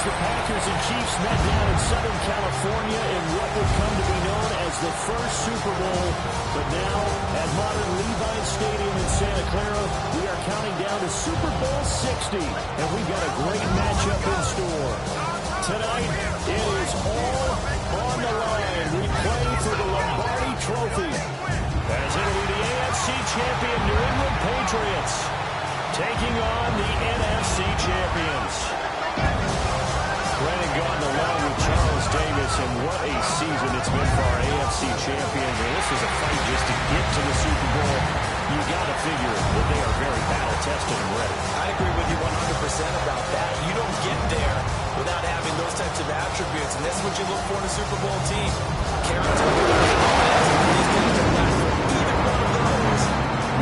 the Packers and Chiefs met down in Southern California in what would come to be known as the first Super Bowl. But now, at modern Levi Stadium in Santa Clara, we are counting down to Super Bowl 60. And we've got a great matchup in store. Tonight, it is all on the line. We play for the Lombardi Trophy. As it'll be the AFC champion New England Patriots taking on the NFC champions. Brandon Gaudin along with Charles Davis, and what a season it's been for our AFC champions. And this is a fight just to get to the Super Bowl. You got to figure that they are very battle-tested and ready. I agree with you 100% about that. You don't get there without having those types of attributes, and that's what you look for in a Super Bowl team. Character, offense, these guys are not either one of those.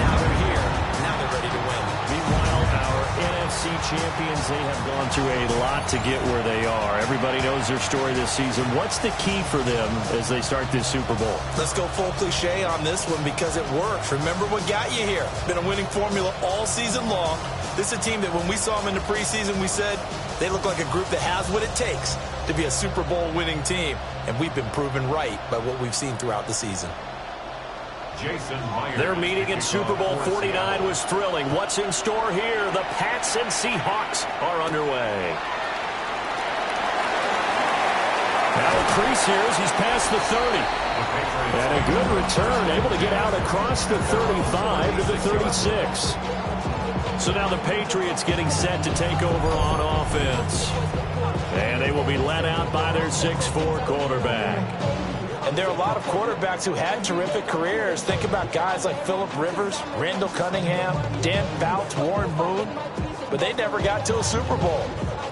Now they're here. Now they're ready to win. Meanwhile, our NFC champions, they have gone through a lot to get where they are. Everybody knows their story this season. What's the key for them as they start this Super Bowl? Let's go full cliche on this one because it works. Remember what got you here. Been a winning formula all season long. This is a team that when we saw them in the preseason, we said they look like a group that has what it takes to be a Super Bowl winning team. And we've been proven right by what we've seen throughout the season. Their meeting in Super Bowl 49 was thrilling. What's in store here? The Pats and Seahawks are underway. Now a crease here as he's past the 30. And a good return, able to get out across the 35 to the 36. So now the Patriots getting set to take over on offense. And they will be led out by their 6'4" quarterback. And there are a lot of quarterbacks who had terrific careers. Think about guys like Phillip Rivers, Randall Cunningham, Dan Fouts, Warren Moon. But they never got to a Super Bowl.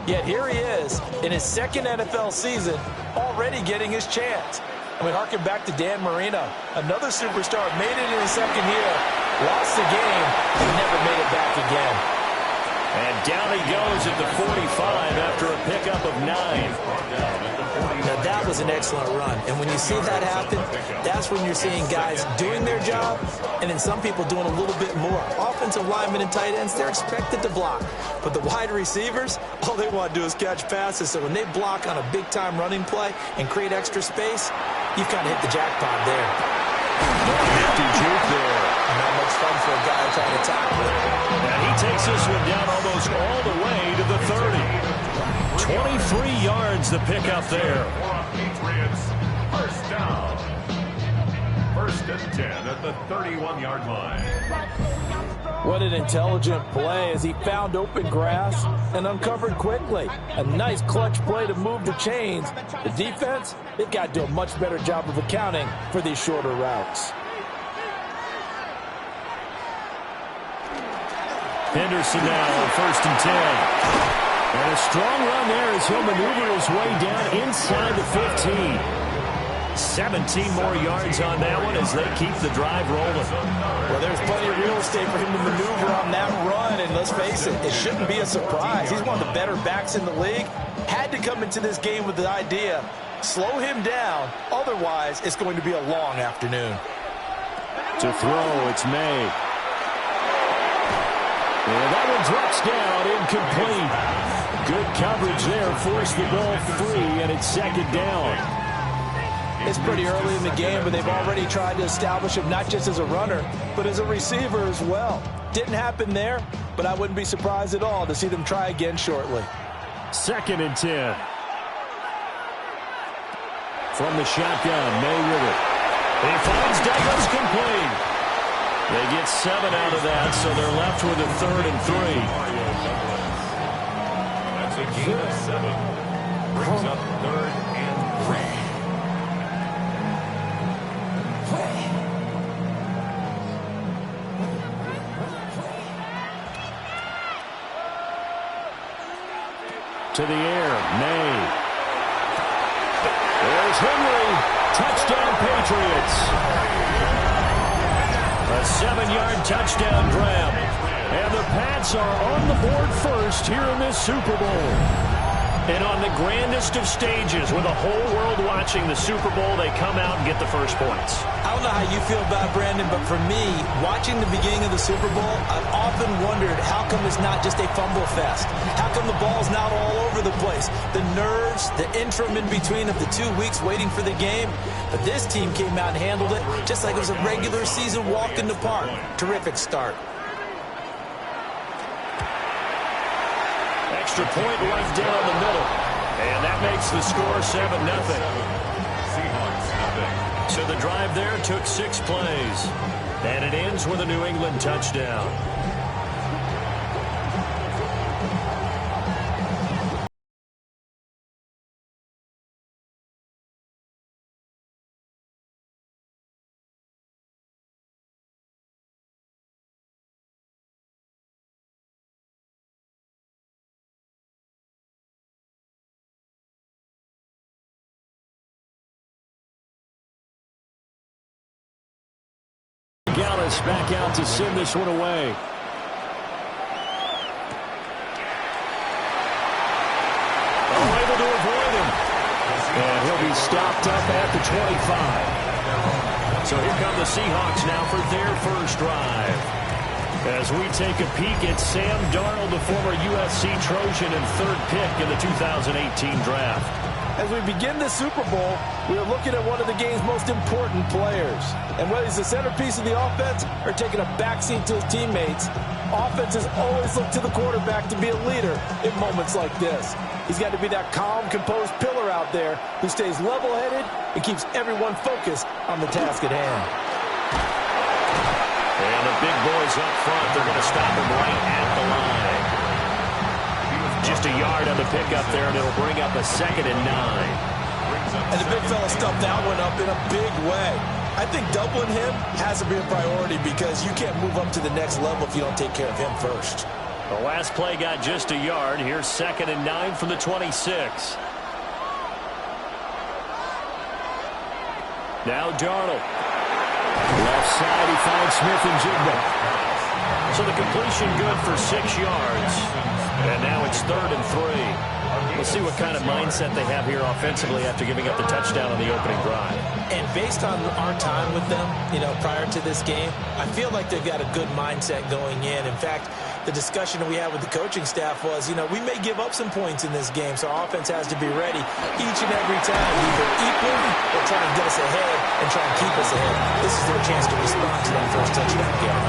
Yet here he is in his second NFL season, already getting his chance. I mean, harken back to Dan Marino. Another superstar made it in his second year, lost the game, and never made it back again. And down he goes at the 45 after a pickup of 9. Now, that was an excellent run. And when you see that happen, that's when you're seeing guys doing their job and then some people doing a little bit more. Offensive linemen and tight ends, they're expected to block. But the wide receivers, all they want to do is catch passes. So when they block on a big-time running play and create extra space, you've kind of hit the jackpot there. Nifty juke there. Not much fun for a guy trying to tackle it. And he takes this one down almost all the way to the 30. 23 yards the pickup there. Patriots, first down. First and 10 at the 31-yard line. What an intelligent play as he found open grass and uncovered quickly. A nice clutch play to move the chains. The defense, they've got to do a much better job of accounting for these shorter routes. Henderson now on first and 10. And a strong run there as he'll maneuver his way down inside the 15. 17 more yards on that one as they keep the drive rolling. Well, there's plenty of real estate for him to maneuver on that run, and let's face it, it shouldn't be a surprise. He's one of the better backs in the league. Had to come into this game with the idea, slow him down, otherwise it's going to be a long afternoon. To throw, it's Maye. And that one drops down, incomplete. Good coverage there, forced the ball free, and it's second down. It's pretty early in the game, but they've already tried to establish him not just as a runner, but as a receiver as well. Didn't happen there, but I wouldn't be surprised at all to see them try again shortly. Second and 10. From the shotgun, Maye with it. He finds Douglas complete. They get 7 out of that, so they're left with a 3rd and 3. That's a gain of 7. Brings up 3rd and 3. To the air, Maye. There's Henry. Touchdown, Patriots. A 7-yard touchdown grab. And the Pats are on the board first here in this Super Bowl. And on the grandest of stages, with the whole world watching the Super Bowl, they come out and get the first points. I don't know how you feel about it, Brandon, but for me, watching the beginning of the Super Bowl, I've often wondered how come it's not just a fumble fest? How come the ball's not all over the place? The nerves, the interim in between of the 2 weeks waiting for the game. But this team came out and handled it just like it was a regular season walk in the park. Terrific start. Extra point right down the middle. And that makes the score 7-0. Seahawks, nothing. So the drive there took 6 plays. And it ends with a New England touchdown. Dallas back out to send this one away. Able to avoid him. And he'll be stopped up at the 25. So here come the Seahawks now for their first drive. As we take a peek at Sam Darnold, the former USC Trojan and 3rd pick in the 2018 draft. As we begin the Super Bowl, we are looking at one of the game's most important players. And whether he's the centerpiece of the offense or taking a backseat to his teammates, offenses always look to the quarterback to be a leader in moments like this. He's got to be that calm, composed pillar out there who stays level-headed and keeps everyone focused on the task at hand. And the big boys up front, they're going to stop him right at the line. Just a yard on the pickup there, and it'll bring up a 2nd and 9. And the big fella stuffed that one up in a big way. I think doubling him has to be a priority because you can't move up to the next level if you don't take care of him first. The last play got just a yard. Here's 2nd and 9 from the 26. Now Darnold. Left side, he finds Smith and Jigba. So the completion good for 6 yards. And now it's 3rd and 3. We'll see what kind of mindset they have here offensively after giving up the touchdown on the opening drive. And based on our time with them, prior to this game, I feel like they've got a good mindset going in. In fact, the discussion we had with the coaching staff was, we may give up some points in this game, so our offense has to be ready each and every time, either equal or try and get us ahead and try and keep us ahead. This is their chance to respond to that first touchdown game.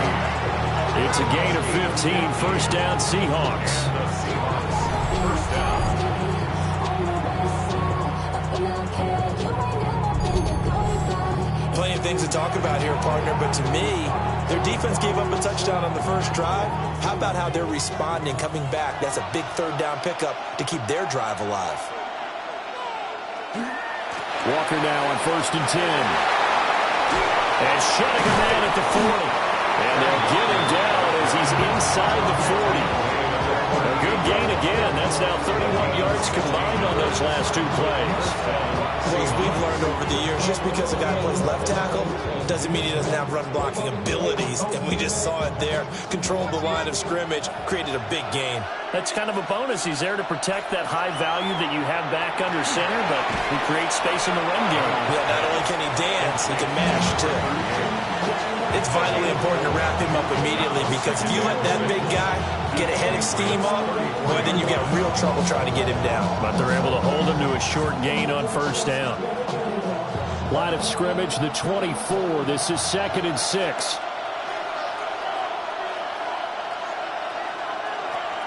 It's a gain of 15, first down Seahawks. First down. Plenty of things to talk about here, partner, but to me, their defense gave up a touchdown on the first drive. How about how they're responding, coming back? That's a big 3rd down pickup to keep their drive alive. Walker now on 1st and 10. And shutting a man at the 40. And they'll get him down as he's inside the 40. A good gain again. That's now 31 yards combined on those last 2 plays. Well, as we've learned over the years, just because a guy plays left tackle doesn't mean he doesn't have run blocking abilities. And we just saw it there. Controlled the line of scrimmage, created a big gain. That's kind of a bonus. He's there to protect that high value that you have back under center, but he creates space in the run game. Yeah, not only can he dance, he can mash, too. It's vitally important to wrap him up immediately because if you let that big guy get a head of steam up, boy, then you've got real trouble trying to get him down. But they're able to hold him to a short gain on 1st down. Line of scrimmage, the 24. This is 2nd and 6.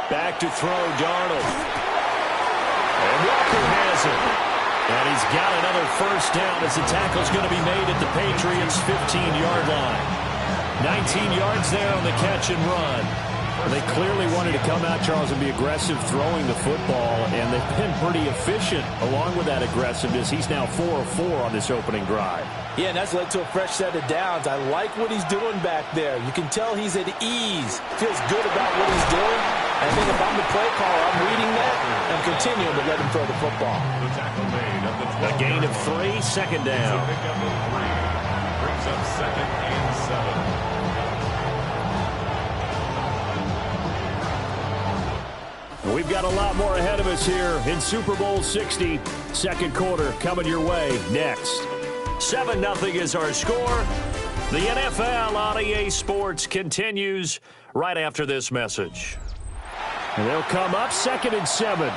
Back to throw, Darnold. And Walker has it. And he's got another first down as the tackle's going to be made at the Patriots' 15-yard line. 19 yards there on the catch and run. They clearly wanted to come out, Charles, and be aggressive throwing the football, and they've been pretty efficient along with that aggressiveness. He's now 4 of 4 on this opening drive. Yeah, and that's led to a fresh set of downs. I like what he's doing back there. You can tell he's at ease. Feels good about what he's doing. And I think if I'm the play caller, I'm reading that and continuing to let him throw the football. The tackle made of the 12. A gain of 3, 2nd down. So pick up the 3. Brings up 2nd and 7. We've got a lot more ahead of us here in Super Bowl 60. Second quarter coming your way next. 7-0 is our score. The NFL on EA Sports continues right after this message. And they'll come up 2nd and 7.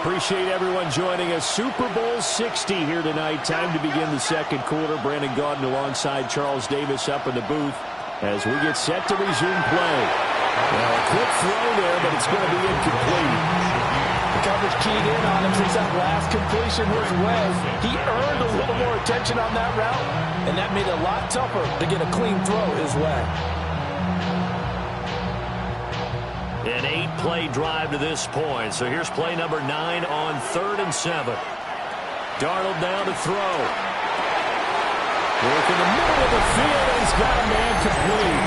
Appreciate everyone joining us. Super Bowl 60 here tonight. Time to begin the second quarter. Brandon Gaudin alongside Charles Davis up in the booth as we get set to resume play. Well, a quick throw there, but it's going to be incomplete. The coverage keyed in on him since that last completion was way. He earned a little more attention on that route, and that made it a lot tougher to get a clean throw his way. An 8-play drive to this point. So here's play number 9 on 3rd and 7. Darnold down to throw. Work in the middle of the field, and he's got a man complete.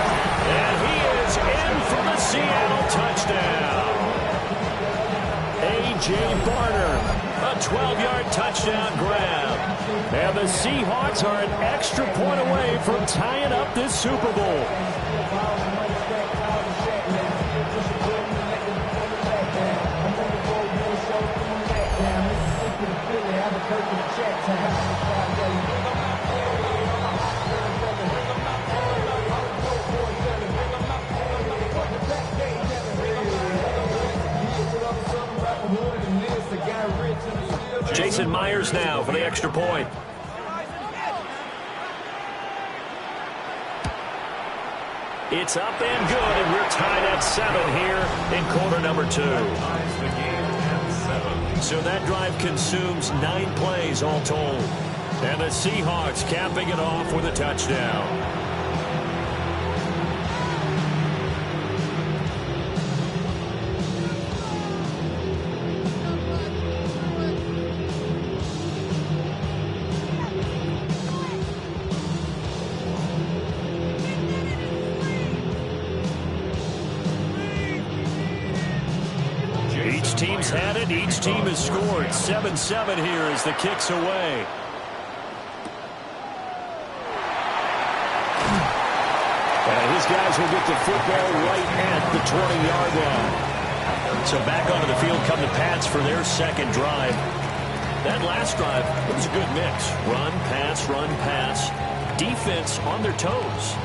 And he is in for the Seattle touchdown. A.J. Barner, a 12-yard touchdown grab. And the Seahawks are an extra point away from tying up this Super Bowl. Jason Myers now for the extra point. It's up and good, and we're tied at 7 here in quarter number 2. So that drive consumes 9 plays all told. And the Seahawks capping it off with a touchdown. Each team's had it. Each team has scored. 7-7 here as the kick's away. And his guys will get the football right at the 20-yard line. So back onto the field come the Pats for their second drive. That last drive, it was a good mix. Run, pass, defense on their toes.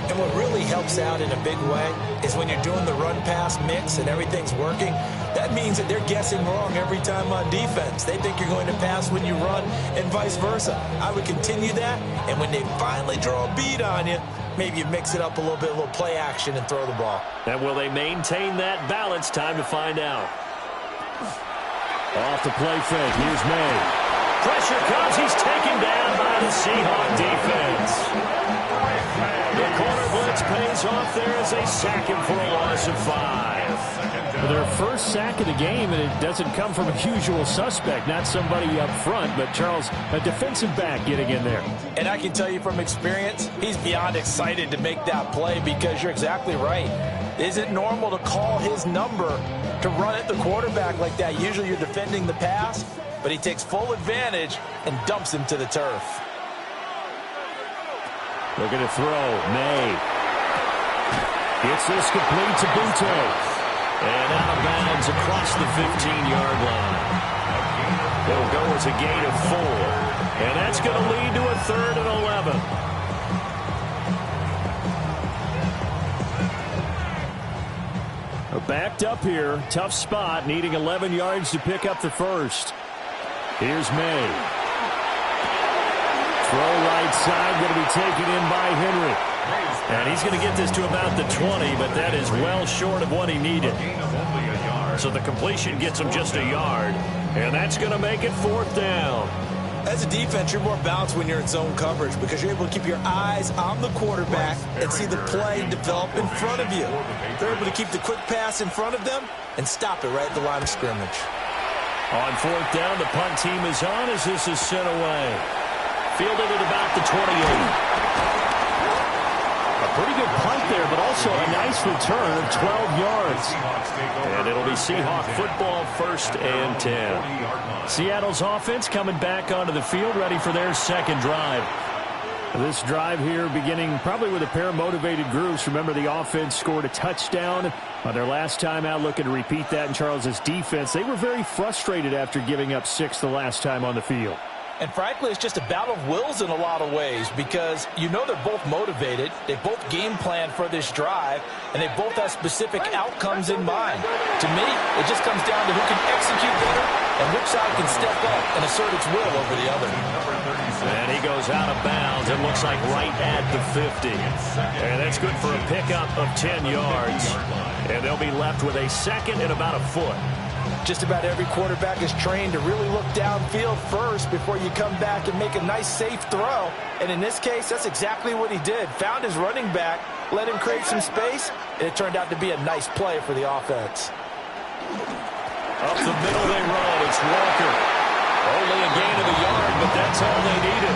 And what really helps out in a big way is when you're doing the run-pass mix and everything's working, that means that they're guessing wrong every time on defense. They think you're going to pass when you run and vice versa. I would continue that, and when they finally draw a beat on you, maybe you mix it up a little bit, a little play action and throw the ball. And will they maintain that balance? Time to find out. Off the play fake. Here's Maye. Pressure comes. He's taken down by the Seahawk defense. The corner blitz pays off there as they sack him for a loss of 5. Well, their first sack of the game, and it doesn't come from a usual suspect, not somebody up front, but Charles, a defensive back getting in there. And I can tell you from experience, he's beyond excited to make that play because you're exactly right. Is it normal to call his number to run at the quarterback like that? Usually you're defending the pass, but he takes full advantage and dumps him to the turf. Looking to throw. Maye. Gets this complete to Butte. And out of bounds across the 15-yard line. It'll go as a gain of 4. And that's going to lead to a 3rd and 11. We're backed up here. Tough spot. Needing 11 yards to pick up the first. Here's Maye. Throw right side, going to be taken in by Henry. And he's going to get this to about the 20, but that is well short of what he needed. So the completion gets him just a yard, and that's going to make it 4th down. As a defense, you're more balanced when you're in zone coverage because you're able to keep your eyes on the quarterback and see the play develop in front of you. They're able to keep the quick pass in front of them and stop it right at the line of scrimmage. On 4th down, the punt team is on as this is sent away. Fielded at about the 28. A pretty good punt there, but also a nice return of 12 yards. And it'll be Seahawk football, 1st and 10. Seattle's offense coming back onto the field, ready for their second drive. This drive here beginning probably with a pair of motivated groups. Remember, the offense scored a touchdown on their last time out, looking to repeat that in Charles's defense. They were very frustrated after giving up 6 the last time on the field. And frankly, it's just a battle of wills in a lot of ways because you know they're both motivated. They both game plan for this drive, and they both have specific outcomes in mind. To me, it just comes down to who can execute better and which side can step up and assert its will over the other. And he goes out of bounds. It looks like right at the 50. And that's good for a pickup of 10 yards. And they'll be left with a second and about a foot. Just about every quarterback is trained to really look downfield first before you come back and make a nice, safe throw. And in this case, that's exactly what he did. Found his running back, let him create some space, and it turned out to be a nice play for the offense. Up the middle they run. It's Walker. Only a gain of a yard, but that's all they needed.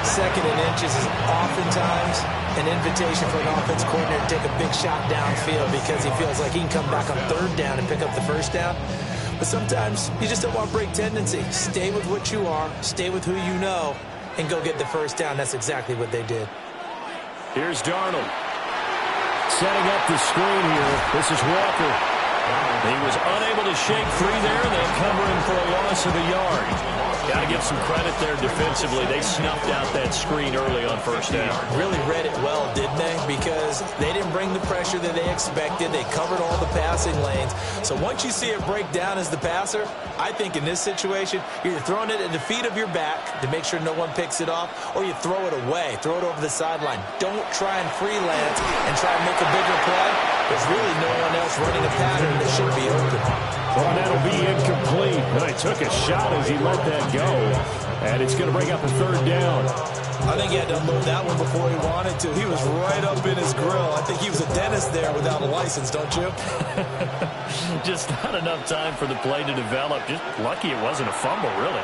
Second and inches is oftentimes an invitation for an offense coordinator to take a big shot downfield because he feels like he can come back on third down and pick up the first down. But sometimes you just don't want break tendency. Stay with what you are, stay with who you know, and go get the first down. That's exactly what they did. Here's Darnold. Setting up the screen here. This is Walker. He was unable to shake free there. They'll cover him for a loss of a yard. Got to give some credit there defensively. They snuffed out that screen early on first down. Really read it well, didn't they? Because they didn't bring the pressure that they expected. They covered all the passing lanes. So once you see it break down as the passer, I think in this situation, you're throwing it at the feet of your back to make sure no one picks it off, or you throw it away, throw it over the sideline. Don't try and freelance and try and make a bigger play. There's really no one else running a pattern that should be open. Well, that'll be incomplete. And I took a shot as he let that go. And it's going to bring up a third down. I think he had to unload that one before he wanted to. He was right up in his grill. I think he was a dentist there without a license, don't you? Just not enough time for the play to develop. Just lucky it wasn't a fumble, really.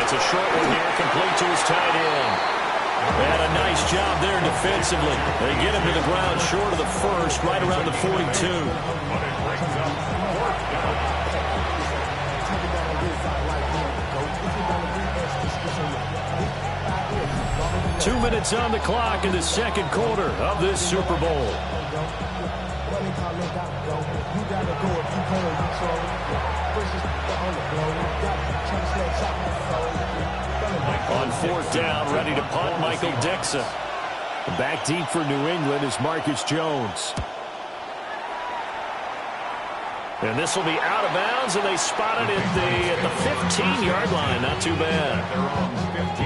It's a short one here, complete to his tight end. And a nice job there defensively. They get him to the ground short of the first, right around the 42. 2 minutes on the clock in the second quarter of this Super Bowl. On fourth down, ready to punt, Michael Dixon. Back deep for New England is Marcus Jones. And this will be out of bounds, and they spotted it at the 15-yard line. Not too bad.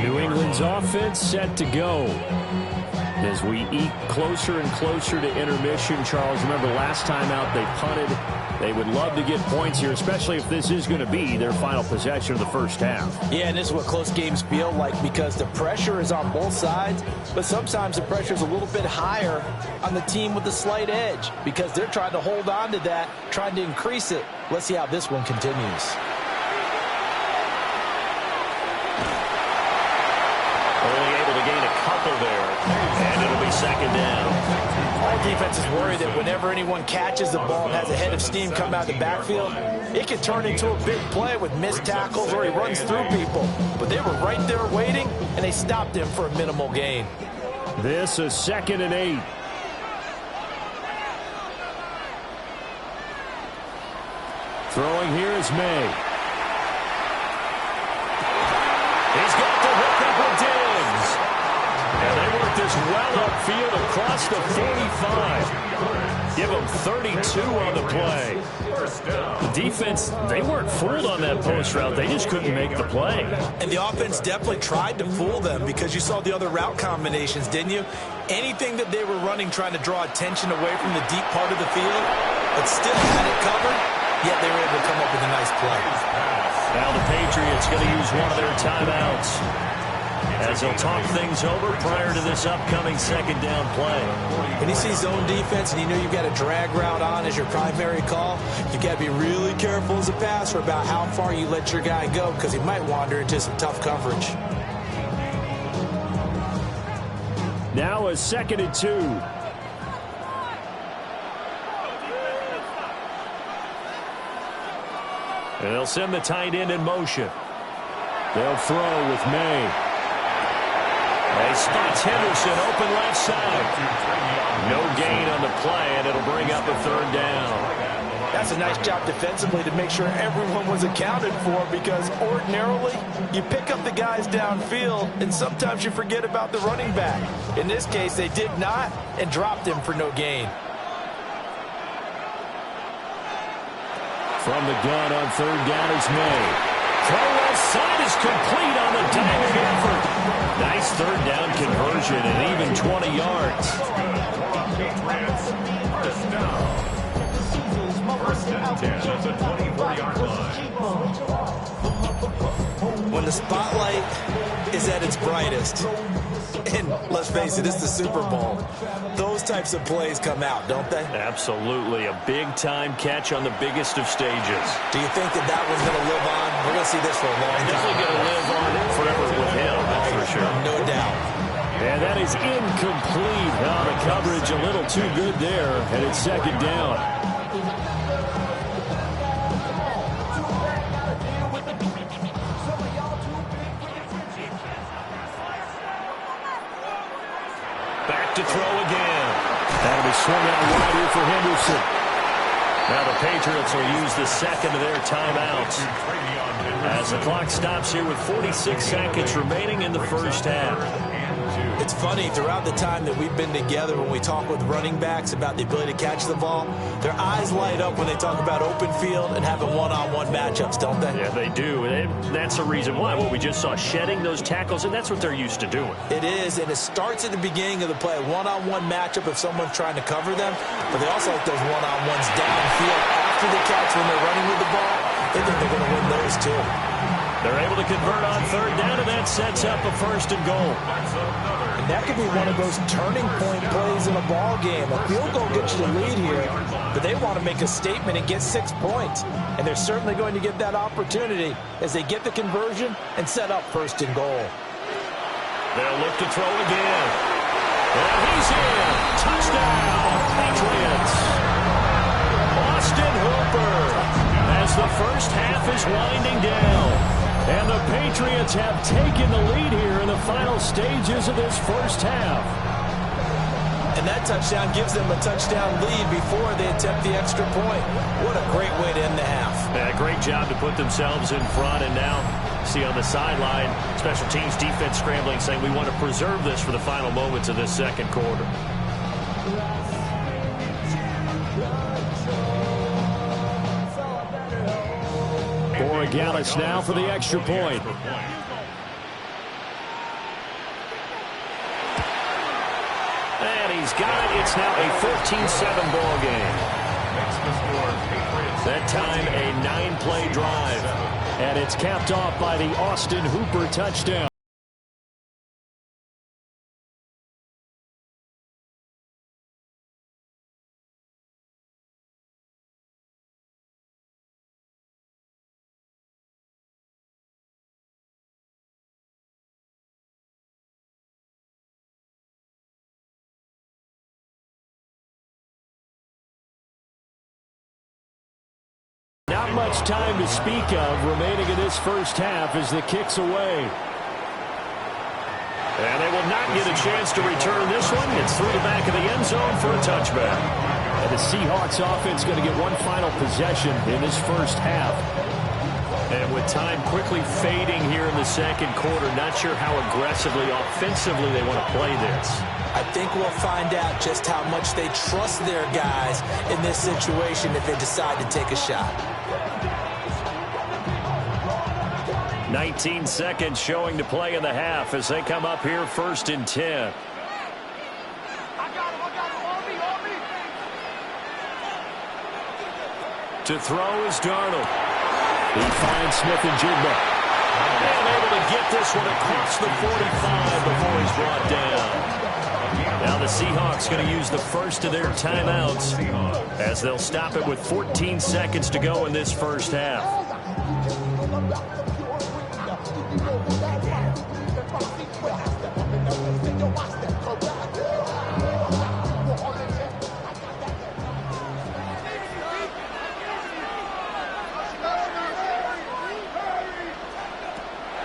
New England's offense set to go. As we eke closer and closer to intermission, Charles, remember last time out they punted. They would love to get points here, especially if this is going to be their final possession of the first half. Yeah, and this is what close games feel like because the pressure is on both sides, but sometimes the pressure is a little bit higher on the team with the slight edge because they're trying to hold on to that, trying to increase it. Let's see how this one continues. Only able to gain a couple there, and it'll be second down. All defenses worry that whenever anyone catches the ball and has a head of steam come out of the backfield, it can turn into a big play with missed tackles or he runs through people. But they were right there waiting, and they stopped him for a minimal gain. This is 2nd and 8. Throwing here is May. He's got the hook up with Diggs. And they work this well upfield across the 45. Give them 32 on the play. The defense, they weren't fooled on that post route. They just couldn't make the play. And the offense definitely tried to fool them because you saw the other route combinations, didn't you? Anything that they were running trying to draw attention away from the deep part of the field, but still had it covered, yet they were able to come up with a nice play. Now the Patriots going to use one of their timeouts as they'll talk things over prior to this upcoming second down play. When you see zone defense and you know you've got a drag route on as your primary call, you've got to be really careful as a passer about how far you let your guy go because he might wander into some tough coverage. Now a 2nd and 2. And they'll send the tight end in motion. They'll throw with Maye. They spots Henderson open left side. No gain on the play, and it'll bring up a third down. That's a nice job defensively to make sure everyone was accounted for, because ordinarily you pick up the guys downfield and sometimes you forget about the running back. In this case, they did not and dropped him for no gain. From the gun on third down is Maye. Throw left side is complete on the diving effort. Nice third down conversion and even 20 yards. First down. First and 10 at the 24-yard line. When the spotlight is at its brightest, and let's face it, it's the Super Bowl, those types of plays come out, don't they? Absolutely. A big-time catch on the biggest of stages. Do you think that one's going to live on? We're going to see this for a long time. Definitely going to live on forever with him, that's for sure. No doubt. And that is incomplete. Oh, the coverage a little too good there, and it's second down. Back to throw again. That'll be swung out wide here for Henderson. Now the Patriots will use the second of their timeouts as the clock stops here with 46 seconds remaining in the first half. It's funny, throughout the time that we've been together, when we talk with running backs about the ability to catch the ball, their eyes light up when they talk about open field and having one-on-one matchups, don't they? Yeah, they do. And that's the reason why. Well, we just saw shedding those tackles, and that's what they're used to doing. It is, and it starts at the beginning of the play, a one-on-one matchup if someone's trying to cover them, but they also like those one-on-ones downfield after the catch when they're running with the ball. They think they're going to win those, too. They're able to convert on third down, and that sets up a first and goal. And that could be one of those turning point plays in a ball game. A field goal gets you the lead here, but they want to make a statement and get 6 points. And they're certainly going to get that opportunity as they get the conversion and set up first and goal. They'll look to throw again. And he's in. Touchdown, Patriots. Austin Hooper as the first half is winding down. And the Patriots have taken the lead here in the final stages of this first half. And that touchdown gives them a touchdown lead before they attempt the extra point. What a great way to end the half. Yeah, great job to put themselves in front. And now, see on the sideline, special teams defense scrambling, saying we want to preserve this for the final moments of this second quarter. Gallis now for the extra point. And he's got it. It's now a 14-7 ball game. That time a 9-play drive. And it's capped off by the Austin Hooper touchdown. Not much time to speak of remaining in this first half as the kick's away. And they will not get a chance to return this one. It's through the back of the end zone for a touchback. And the Seahawks offense going to get one final possession in this first half. And with time quickly fading here in the second quarter, not sure how aggressively, offensively they want to play this. I think we'll find out just how much they trust their guys in this situation if they decide to take a shot. 19 seconds showing to play in the half as they come up here first and 10. To throw is Darnold. He finds Smith and Jigba. And able to get this one across the 45 before he's brought down. Now the Seahawks going to use the first of their timeouts as they'll stop it with 14 seconds to go in this first half.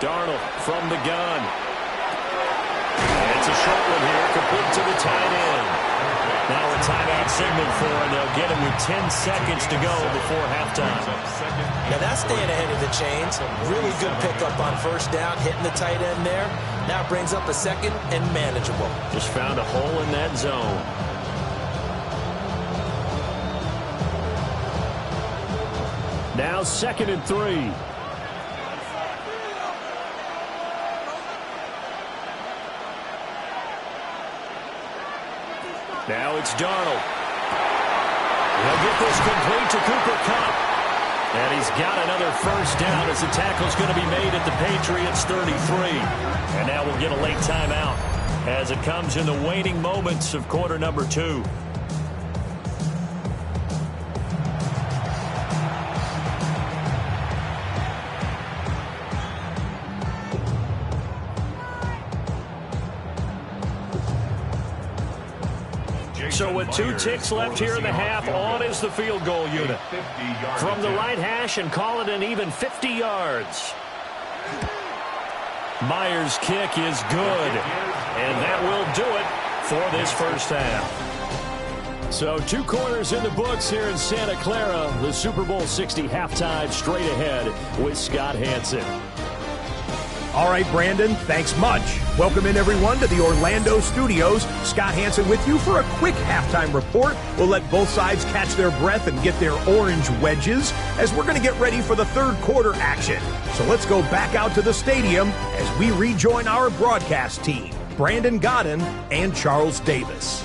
Darnold from the gun. It's a short one here, complete to the tight end. Now a timeout signal for him. They'll get him with 10 seconds to go before halftime. Now that's staying ahead of the chains. Really good pickup on first down, hitting the tight end there. Now brings up a second and manageable. Just found a hole in that zone. Now 2nd and 3. Now it's Darnold. He'll get this complete to Cooper Kupp. And he's got another first down as the tackle's going to be made at the Patriots 33. And now we'll get a late timeout as it comes in the waning moments of quarter number 2. So with 2 ticks left here in the half, on is the field goal unit. From the right hash and call it an even 50 yards. Myers' kick is good. And that will do it for this first half. So 2 quarters in the books here in Santa Clara. The Super Bowl 60 halftime straight ahead with Scott Hanson. All right, Brandon, thanks much. Welcome in, everyone, to the Orlando studios. Scott Hanson with you for a quick halftime report. We'll let both sides catch their breath and get their orange wedges as we're going to get ready for the third quarter action. So let's go back out to the stadium as we rejoin our broadcast team, Brandon Godden and Charles Davis.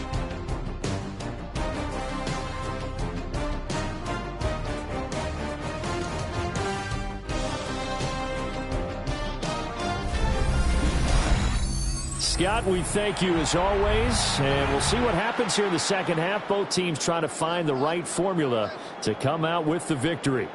Scott, we thank you as always, and we'll see what happens here in the second half. Both teams trying to find the right formula to come out with the victory.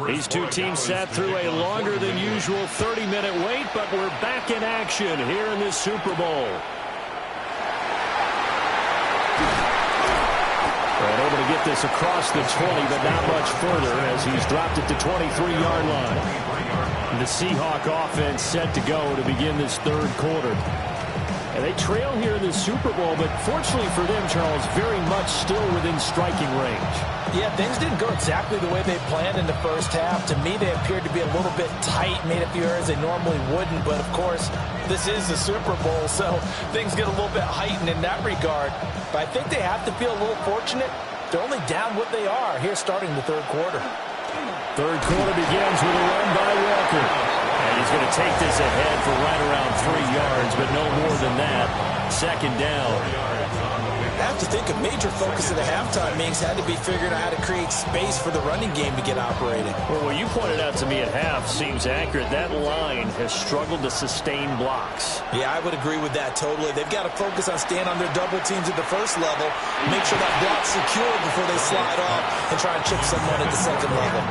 These 2 teams sat through a longer than usual 30-minute wait, but we're back in action here in this Super Bowl. And able to get this across the 20, but not much further as he's dropped it to 23-yard line. The Seahawk offense set to go to begin this third quarter. And they trail here in the Super Bowl, but fortunately for them, Charles, very much still within striking range. Yeah, things didn't go exactly the way they planned in the first half. To me, they appeared to be a little bit tight, made a few errors they normally wouldn't. But, of course, this is the Super Bowl, so things get a little bit heightened in that regard. But I think they have to feel a little fortunate. They're only down what they are here starting the third quarter. Third quarter begins with a run by Walker. And he's going to take this ahead for right around 3 yards, but no more than that. Second down. I have to think a major focus of the halftime meetings had to be figuring out how to create space for the running game to get operating. Well, what you pointed out to me at half seems accurate. That line has struggled to sustain blocks. Yeah, I would agree with that totally. They've got to focus on staying on their double teams at the first level, make sure that block's secured before they slide off and try and chip someone at the second level.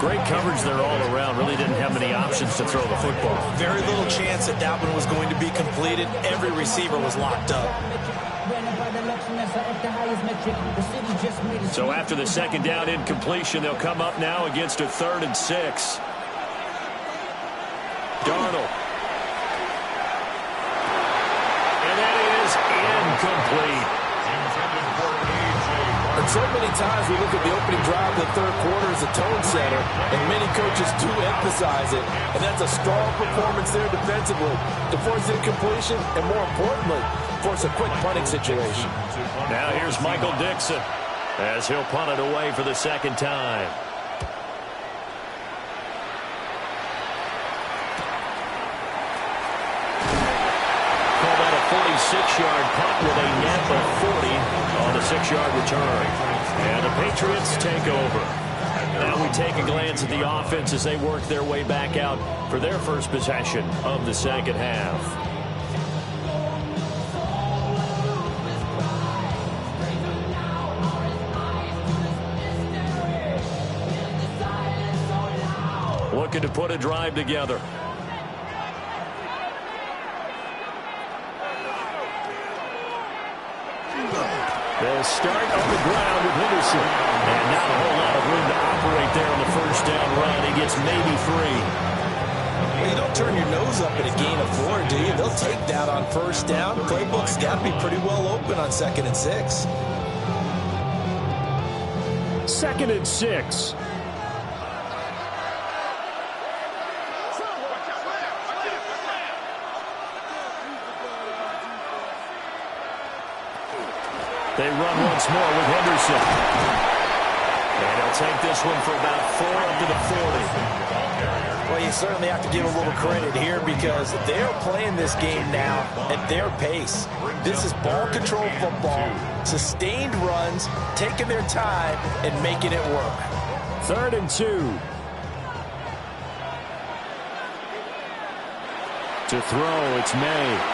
Great coverage there all around. Really didn't have many options to throw the football. Very little chance that that one was going to be completed. Every receiver was locked up. So after the second down incompletion, they'll come up now against a 3rd and 6. Darnold. And that is incomplete. And so many times we look at the opening drive of the third quarter as a tone setter, and many coaches do emphasize it. And that's a strong performance there defensively to force incompletion and, more importantly, force a quick punting situation. Now here's Michael Dixon as he'll punt it away for the second time. Call that a 46-yard punt with a net of 40 on the 6-yard return. And the Patriots take over. Now we take a glance at the offense as they work their way back out for their first possession of the second half. Looking to put a drive together. start on the ground with Henderson. And not a whole lot of room to operate there on the first down run. He gets maybe 3. Well, you don't turn your nose up at a gain of 4, do you? They'll take that on first down. Playbook's got to be pretty well open on 2nd and 6. 2nd and 6. They run once more with Henderson. And he'll take this one for about 4 up to the 40. Well, you certainly have to give a little credit here because they're playing this game now at their pace. This is ball control football, sustained runs, taking their time and making it work. 3rd and 2. To throw, it's Maye.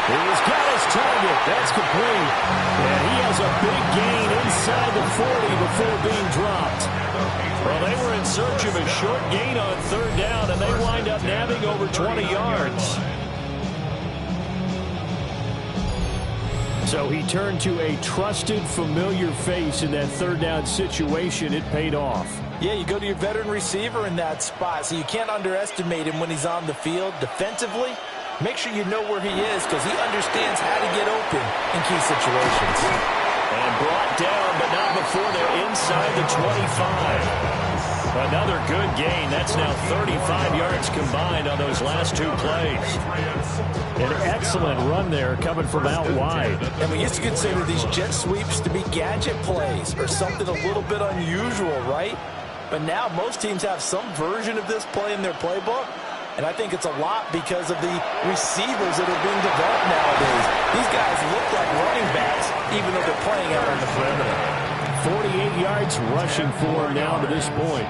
He's got his target. That's complete. And he has a big gain inside the 40 before being dropped. Well, they were in search of a short gain on 3rd down, and they wind up nabbing over 20 yards. So he turned to a trusted, familiar face in that 3rd down situation. It paid off. Yeah, you go to your veteran receiver in that spot, so you can't underestimate him when he's on the field. Defensively, make sure you know where he is because he understands how to get open in key situations. And brought down, but not before they're inside the 25. Another good gain. That's now 35 yards combined on those last 2 plays. An excellent run there coming from out wide. And we used to consider these jet sweeps to be gadget plays or something a little bit unusual, right? But now most teams have some version of this play in their playbook. And I think it's a lot because of the receivers that are being developed nowadays. These guys look like running backs, even though they're playing out on the perimeter. 48 yards rushing for him now to this point.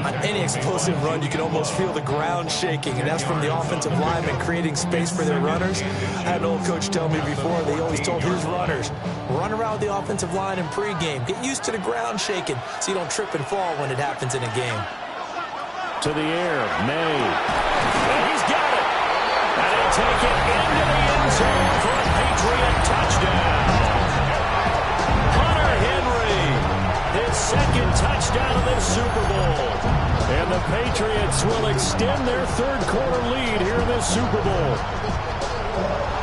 On any explosive run, you can almost feel the ground shaking, and that's from the offensive linemen creating space for their runners. I had an old coach tell me before, they always told his runners, run around the offensive line in pregame. Get used to the ground shaking so you don't trip and fall when it happens in a game. To the air, Maye. And he's got it. And he'll take it into the end zone for a Patriot touchdown. Hunter Henry, his 2nd touchdown of this Super Bowl. And the Patriots will extend their 3rd quarter lead here in this Super Bowl.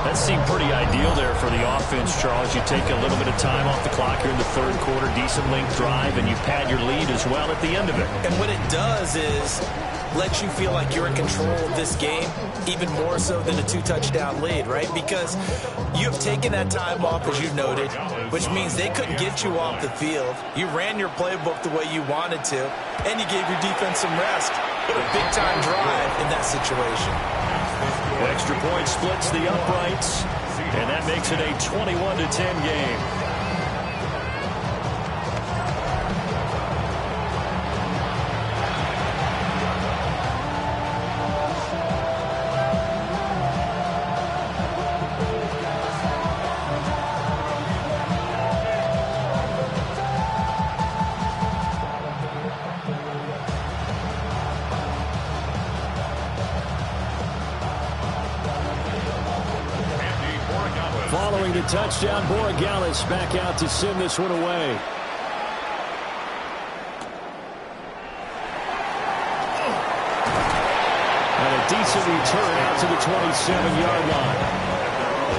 That seemed pretty ideal there for the offense, Charles. You take a little bit of time off the clock here in the 3rd quarter, decent length drive, and you pad your lead as well at the end of it. And what it does is let you feel like you're in control of this game, even more so than a 2-touchdown lead, right? Because you have taken that time off, as you noted, which means they couldn't get you off the field. You ran your playbook the way you wanted to, and you gave your defense some rest. But a big-time drive in that situation. Extra point splits the uprights, and that makes it a 21-10 game. Following the touchdown, Borregales back out to send this one away. And a decent return out to the 27-yard line.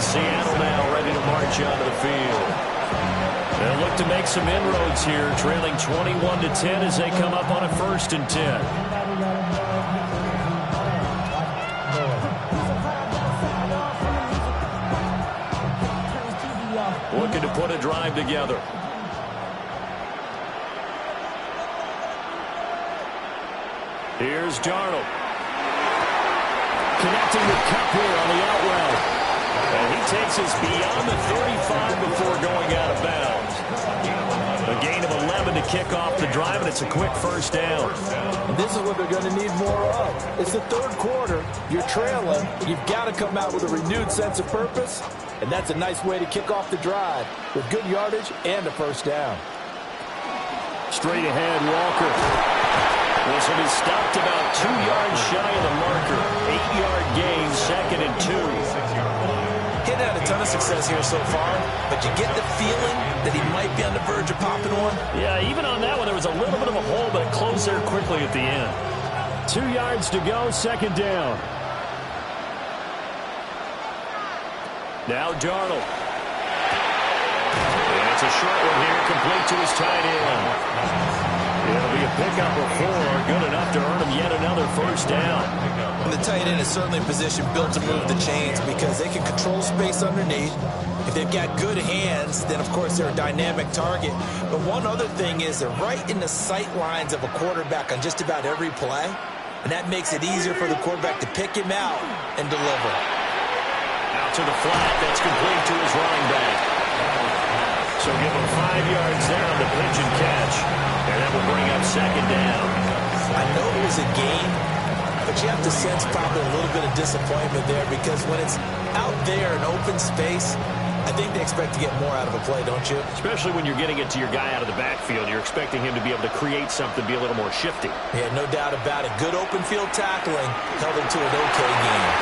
Seattle now ready to march onto the field. They'll look to make some inroads here, trailing 21-10 as they come up on a 1st and 10. Looking to put a drive together. Here's Darnold. Connecting with Cup here on the out route. And he takes us beyond the 35 before going out of bounds. A gain of 11 to kick off the drive, and it's a quick 1st down. And this is what they're going to need more of. It's the 3rd quarter. You're trailing. You've got to come out with a renewed sense of purpose. And that's a nice way to kick off the drive with good yardage and a 1st down. Straight ahead, Walker. This one is stopped about 2 yards shy of the marker. 8-yard gain, 2nd and 2. hasn't had a ton of success here so far, but you get the feeling that he might be on the verge of popping one. Yeah, even on that one, there was a little bit of a hole, but it closed there quickly at the end. 2 yards to go, second down. Now Darnold. And it's a short one here, complete to his tight end. It'll be a pickup of 4, good enough to earn him yet another first down. And the tight end is certainly in position built to move the chains because they can control space underneath. If they've got good hands, then, of course, they're a dynamic target. But one other thing is they're right in the sight lines of a quarterback on just about every play, and that makes it easier for the quarterback to pick him out and deliver. Out to the flat, that's complete to his running back. So give him 5 yards there on the pitch and catch. And that will bring up second down. I know it was a game, but you have to sense probably a little bit of disappointment there because when it's out there in open space, I think they expect to get more out of a play, don't you? Especially when you're getting it to your guy out of the backfield. You're expecting him to be able to create something, be a little more shifty. Yeah, no doubt about it. Good open field tackling held him to an okay game.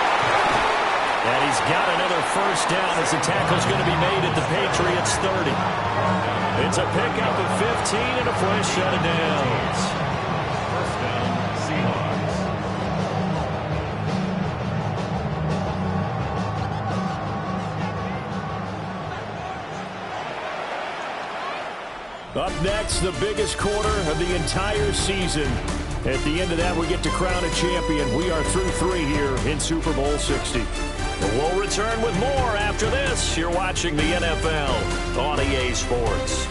And he's got another first down as the tackle's going to be made at the Patriots 30. It's a pickup of 15 and a fresh set of downs. First down, Seahawks. Up next, the biggest quarter of the entire season. At the end of that, we get to crown a champion. We are through 3 here in Super Bowl 60. We'll return with more after this. You're watching the NFL on EA Sports.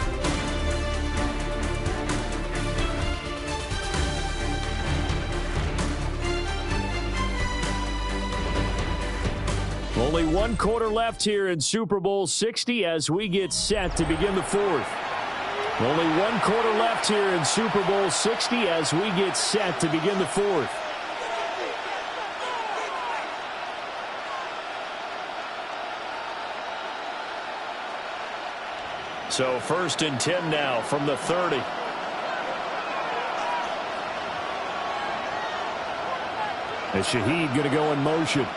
Only 1 quarter left here in Super Bowl 60 as we get set to begin the 4th. Only 1 quarter left here in Super Bowl 60 as we get set to begin the 4th. So 1st and 10 now from the 30. And Shaheed going to go in motion.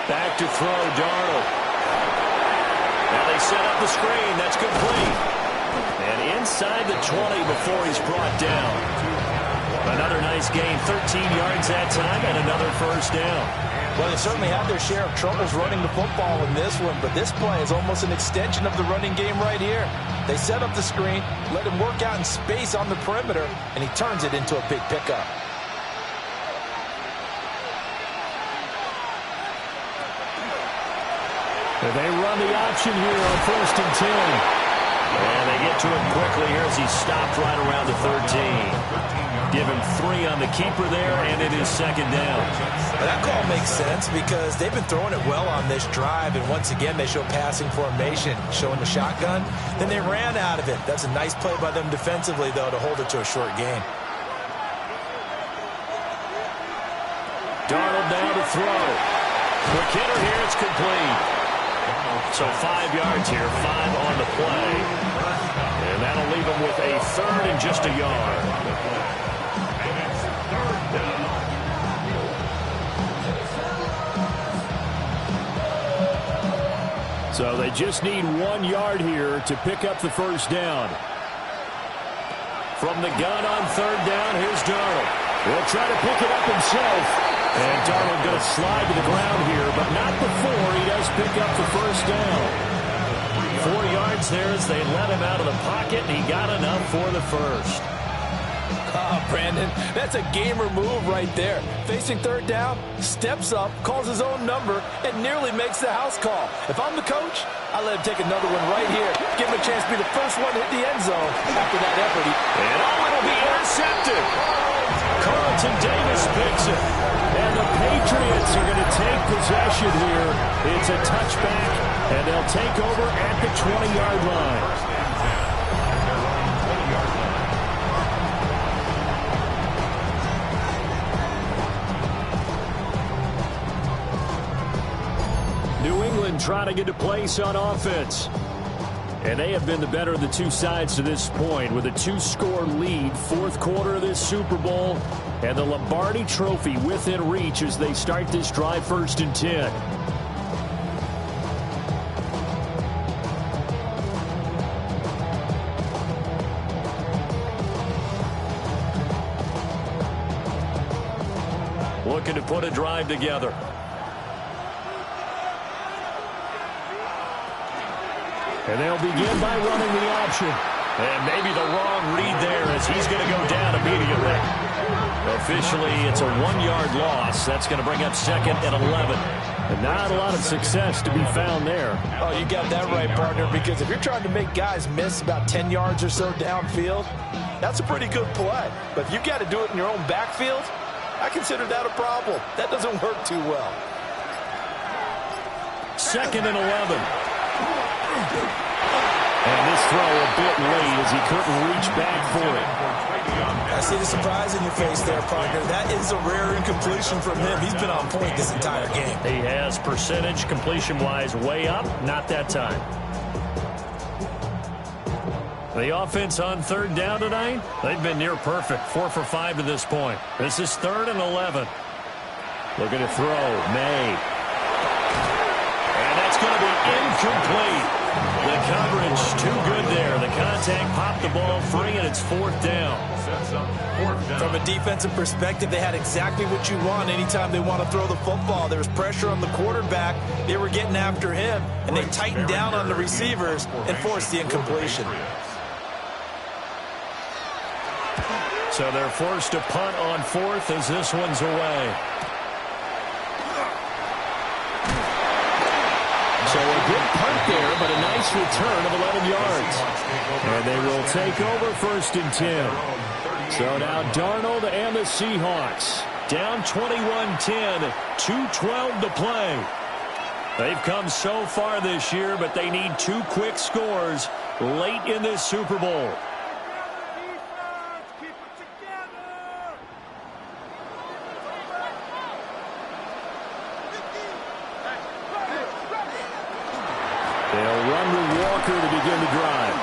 Back to throw, Darnold. Now they set up the screen. That's complete. And inside the 20 before he's brought down. Another nice gain, 13 yards that time, and another first down. Well, they certainly had their share of troubles running the football in this one, but this play is almost an extension of the running game right here. They set up the screen, let him work out in space on the perimeter, and he turns it into a big pickup. And they run the option here on 1st and 10. And they get to him quickly here as he stopped right around the 13. Give him 3 on the keeper there, and it is second down. Well, that call makes sense because they've been throwing it well on this drive, and once again they show passing formation, showing the shotgun. Then they ran out of it. That's a nice play by them defensively, though, to hold it to a short gain. Darnold now to throw. Quick hitter here, it's complete. So 5 yards here, 5 on the play. And that'll leave him with a 3rd and just a yard. And it's 3rd down. So they just need 1 yard here to pick up the first down. From the gun on 3rd down, here's Darnold. He'll try to pick it up himself. And Darnold going to slide to the ground here, but not before he does pick up the first down. 4 yards there as they let him out of the pocket, and he got enough for the first. Oh, Brandon, that's a gamer move right there. Facing 3rd down, steps up, calls his own number, and nearly makes the house call. If I'm the coach, I let him take another one right here. Give him a chance to be the first one to hit the end zone after that effort. And it'll be intercepted. Carlton Davis picks it. And the Patriots are going to take possession here. It's a touchback, and they'll take over at the 20-yard line. New England trying to get a place on offense. And they have been the better of the two sides to this point with a 2-score lead, 4th quarter of this Super Bowl, and the Lombardi Trophy within reach as they start this drive 1st and 10. looking to put a drive together. And they'll begin by running the option. And maybe the wrong read there as he's going to go down immediately. Officially, it's a 1-yard loss. That's going to bring up second and 11. And not a lot of success to be found there. Oh, you got that right, partner, because if you're trying to make guys miss about 10 yards or so downfield, that's a pretty good play. But if you got to do it in your own backfield, I consider that a problem. That doesn't work too well. Second and 11. And this throw a bit late as he couldn't reach back for it. I see the surprise in your face there, partner. That is a rare incompletion from him. He's been on point this entire game. He has percentage completion-wise way up, not that time. The offense on third down tonight, they've been near perfect. 4 for 5 to this point. This is 3rd and 11. Looking to throw, Maye. And that's going to be incomplete. The coverage too good there. The contact popped the ball free, and it's 4th down. From a defensive perspective, they had exactly what you want anytime they want to throw the football. There was pressure on the quarterback. They were getting after him, and they tightened down on the receivers and forced the incompletion. So they're forced to punt on 4th as this one's away. So a good punt there, but a nice return of 11 yards. And they will take over 1st and 10. So now Darnold and the Seahawks down 21-10, 2:12 to play. They've come so far this year, but they need 2 quick scores late in this Super Bowl. They'll run with Walker to begin the drive.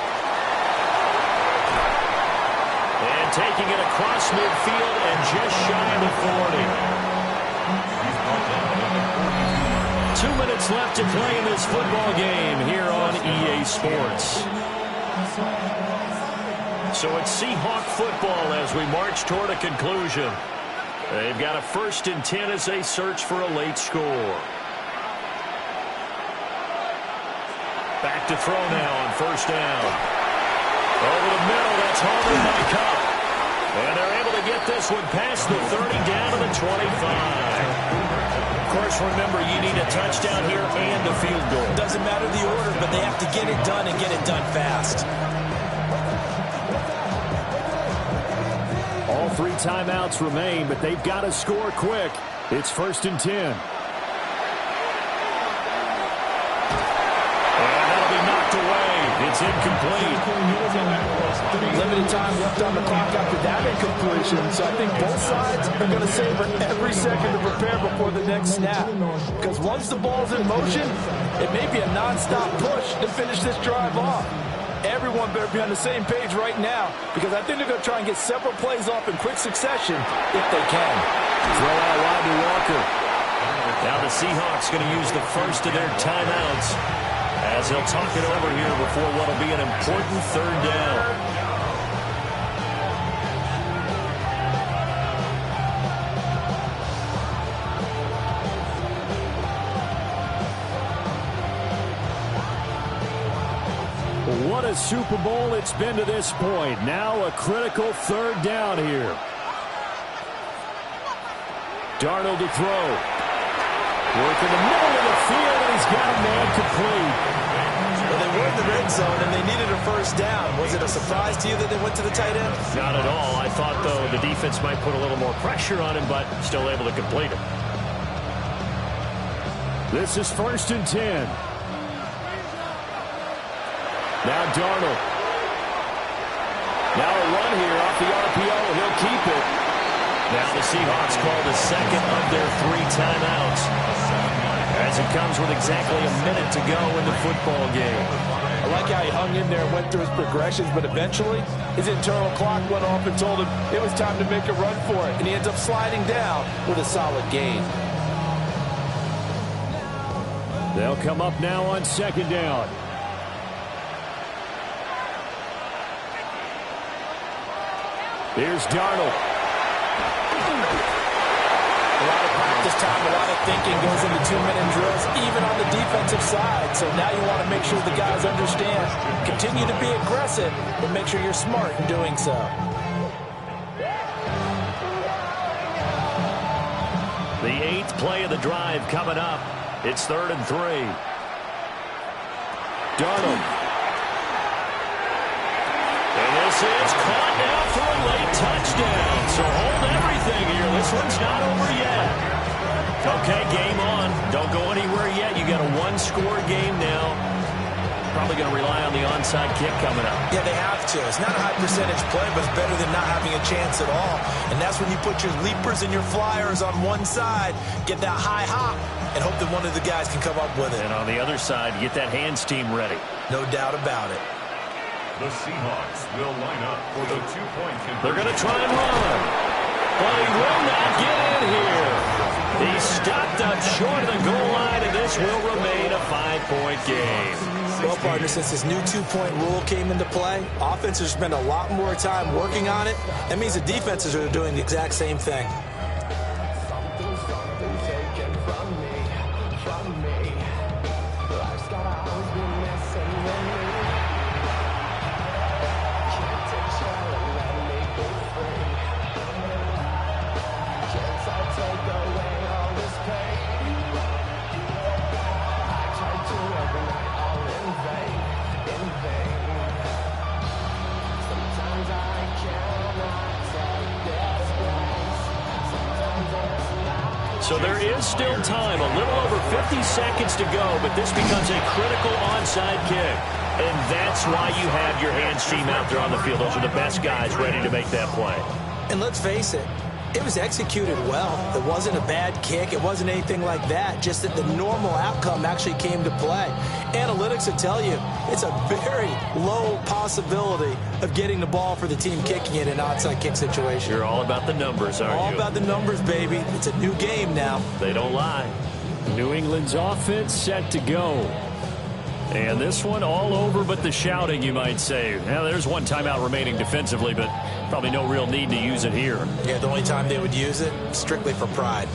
And taking it across midfield and just shy of the 40. 2 minutes left to play in this football game here on EA Sports. So it's Seahawk football as we march toward a conclusion. They've got a 1st and 10 as they search for a late score. Back to throw now on 1st down. Over the middle, that's Homer by Cup. And they're able to get this one past the 30 down to the 25. Of course, remember, you need a touchdown here and a field goal. Doesn't matter the order, but they have to get it done and get it done fast. All 3 timeouts remain, but they've got to score quick. It's 1st and 10. It's incomplete. Limited time left on the clock after that incompletion, so I think both sides are going to savor every second to prepare before the next snap. Because once the ball's in motion, it may be a non-stop push to finish this drive off. Everyone better be on the same page right now, because I think they're going to try and get several plays off in quick succession if they can. Throw out wide to Walker. Now the Seahawks going to use the first of their timeouts as they'll talk it over here before what will be an important 3rd down. What a Super Bowl it's been to this point. Now a critical 3rd down here. Darnold to throw. Work in the middle of the field, and he's got a man complete. Well, they were in the red zone, and they needed a 1st down. Was it a surprise to you that they went to the tight end? Not at all. I thought, though, the defense might put a little more pressure on him, but still able to complete it. This is 1st and 10. Now Darnold. Now a run here off the RPO. He'll keep it. Now the Seahawks call the 2nd of their 3 timeouts, as it comes with exactly a minute to go in the football game. I like how he hung in there and went through his progressions, but eventually his internal clock went off and told him it was time to make a run for it, and he ends up sliding down with a solid gain. They'll come up now on 2nd down. Here's Darnold. A lot of practice time, a lot of thinking goes into 2-minute drills, even on the defensive side. So now you want to make sure the guys understand. Continue to be aggressive, but make sure you're smart in doing so. The 8th play of the drive coming up. It's 3rd and 3. Darnold. And this is caught now for a late touchdown. So hold everything here. This one's not over yet. Okay, game on. Don't go anywhere yet. You got a 1-score game now. Probably going to rely on the onside kick coming up. Yeah, they have to. It's not a high percentage play, but it's better than not having a chance at all. And that's when you put your leapers and your flyers on one side, get that high hop, and hope that one of the guys can come up with it. And on the other side, get that hands team ready. No doubt about it. The Seahawks will line up for the 2-point conversion. They're going to try and run. But he will not get in here. He's stopped up short of the goal line, and this will remain a 5-point game. Well, partner, since this new 2-point rule came into play, offenses spend a lot more time working on it. That means the defenses are doing the exact same thing. So there is still time, a little over 50 seconds to go, but this becomes a critical onside kick. And that's why you have your hands team out there on the field. Those are the best guys ready to make that play. And let's face it, it was executed well. It wasn't a bad kick. It wasn't anything like that. Just that the normal outcome actually came to play. Analytics will tell you it's a very low possibility of getting the ball for the team kicking it in an outside kick situation. You're all about the numbers, aren't you? All about the numbers, baby. It's a new game now. They don't lie. New England's offense set to go. And this one all over but the shouting, you might say. Now, there's one timeout remaining defensively, but probably no real need to use it here. Yeah, the only time they would use it, strictly for pride.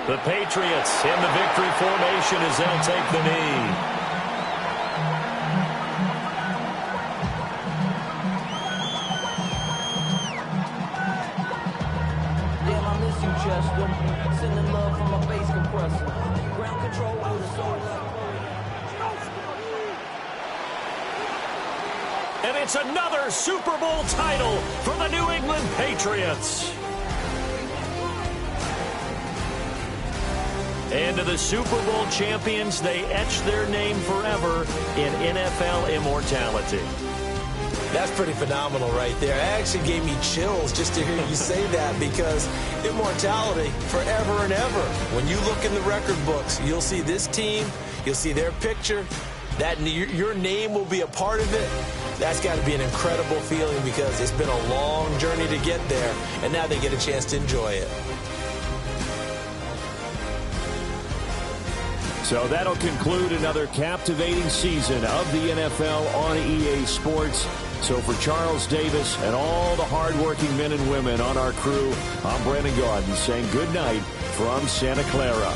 The Patriots in the victory formation as they'll take the knee. Sending love from my bass compressor. Ground control with a soul. And it's another Super Bowl title for the New England Patriots. And to the Super Bowl champions, they etch their name forever in NFL immortality. That's pretty phenomenal right there. It actually gave me chills just to hear you say that, because immortality forever and ever. When you look in the record books, you'll see this team, you'll see their picture, that your name will be a part of it. That's got to be an incredible feeling, because it's been a long journey to get there, and now they get a chance to enjoy it. So that'll conclude another captivating season of the NFL on EA Sports. So for Charles Davis and all the hardworking men and women on our crew, I'm Brandon Gaudin saying good night from Santa Clara.